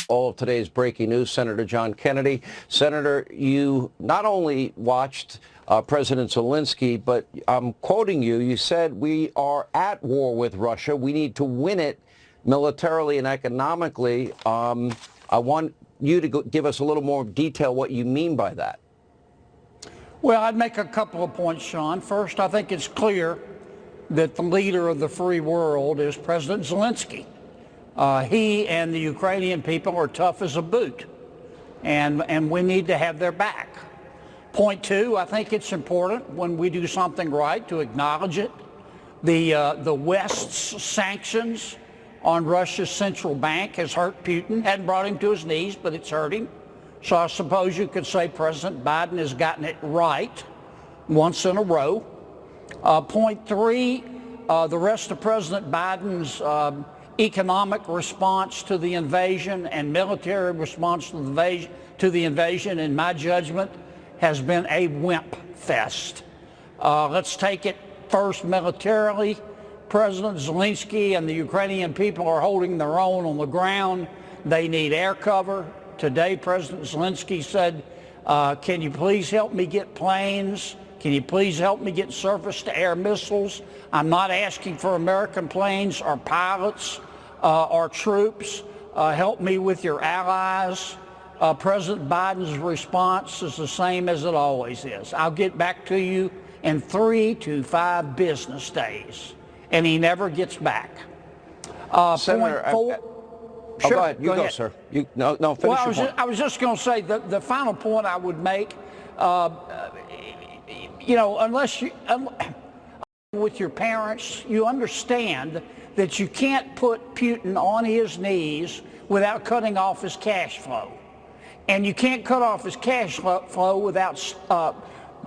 all of today's breaking news. Senator John Kennedy. Senator, you not only watched President Zelensky, but I'm quoting you. You said we are at war with Russia. We need to win it militarily and economically. I want you to give us a little more detail what you mean by that. Well, I'd make a couple of points, Sean. First, I think it's clear that the leader of the free world is President Zelensky. He and the Ukrainian people are tough as a boot, and we need to have their back. Point two, I think it's important when we do something right to acknowledge it. The West's sanctions on Russia's central bank has hurt Putin. Hadn't brought him to his knees, but it's hurt him. So I suppose you could say President Biden has gotten it right once in a row. Point three, the rest of President Biden's economic response to the invasion and military response to the invasion, in my judgment, has been a wimp fest. Let's take it first militarily. President Zelensky and the Ukrainian people are holding their own on the ground. They need air cover. Today, President Zelensky said, can you please help me get planes? Can you please help me get surface-to-air missiles? I'm not asking for American planes or pilots or troops. Help me with your allies. President Biden's response is the same as it always is. I'll get back to you in 3 to 5 business days. And he never gets back. Senator, point four. Sure, go ahead. You go, sir. No, finish your point. I was just going to say the final point I would make, unless you, with your parents, you understand that you can't put Putin on his knees without cutting off his cash flow. And you can't cut off his cash flow without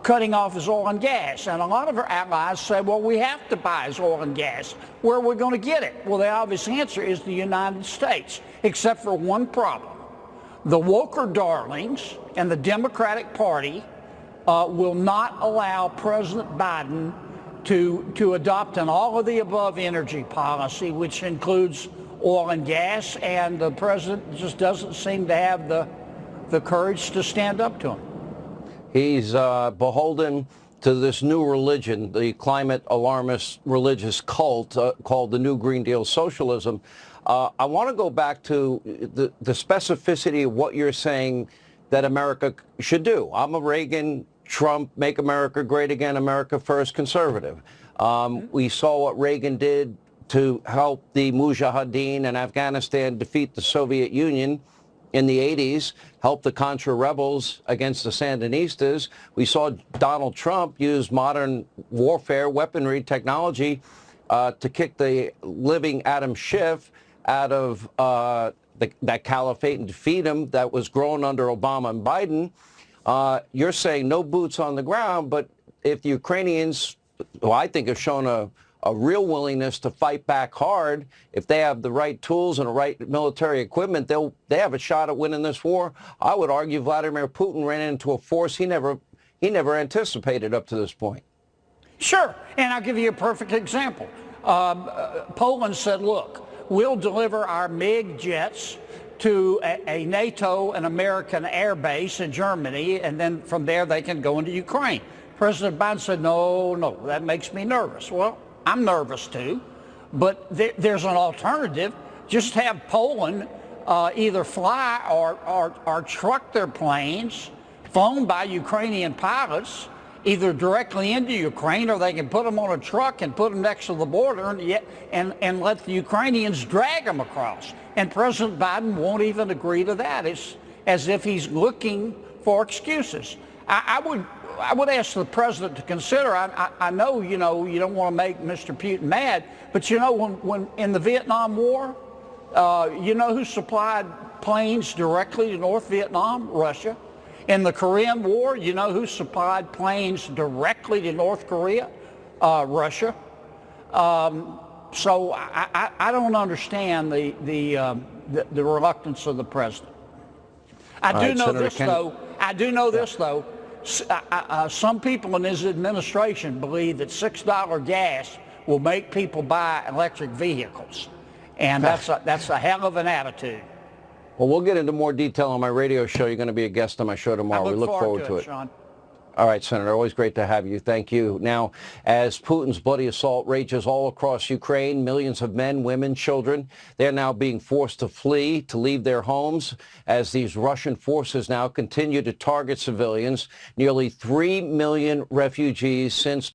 cutting off his oil and gas. And a lot of our allies say, well, we have to buy his oil and gas. Where are we going to get it? Well, the obvious answer is the United States, except for one problem. The woker darlings and the Democratic Party will not allow President Biden to adopt an all-of-the-above energy policy, which includes oil and gas, and the president just doesn't seem to have the courage to stand up to him. He's beholden to this new religion, the climate alarmist religious cult called the New Green Deal Socialism. I want to go back to the specificity of what you're saying that America should do. I'm a Reagan, Trump, Make America Great Again, America First conservative. We saw what Reagan did to help the Mujahideen in Afghanistan defeat the Soviet Union in the 80s, helped the Contra rebels against the Sandinistas. We saw Donald Trump use modern warfare, weaponry, technology to kick the living Adam Schiff out of that caliphate and defeat him that was grown under Obama and Biden. You're saying no boots on the ground, but if the Ukrainians, who I think have shown a real willingness to fight back hard, if they have the right tools and the right military equipment, they have a shot at winning this war. I would argue Vladimir Putin ran into a force he never anticipated up to this point. Sure, and I'll give you a perfect example. Poland said, look, we'll deliver our MiG jets to a NATO and American air base in Germany, and then from there they can go into Ukraine. President Biden said, no, that makes me nervous. Well, I'm nervous too, but there's an alternative. Just have Poland either fly or truck their planes flown by Ukrainian pilots either directly into Ukraine, or they can put them on a truck and put them next to the border and let the Ukrainians drag them across. And President Biden won't even agree to that. It's as if he's looking for excuses. I would ask the president to consider, I know, you don't want to make Mr. Putin mad, but when in the Vietnam War, who supplied planes directly to North Vietnam? Russia. In the Korean War, who supplied planes directly to North Korea? Russia. So I don't understand the reluctance of the president. I do know this though. Some people in his administration believe that $6 gas will make people buy electric vehicles, and that's a hell of an attitude. Well, we'll get into more detail on my radio show. You're going to be a guest on my show tomorrow. I We look forward to it. Sean. All right, Senator, always great to have you. Thank you. Now, as Putin's bloody assault rages all across Ukraine, millions of men, women, children, they're now being forced to flee, to leave their homes as these Russian forces now continue to target civilians. Nearly 3 million refugees since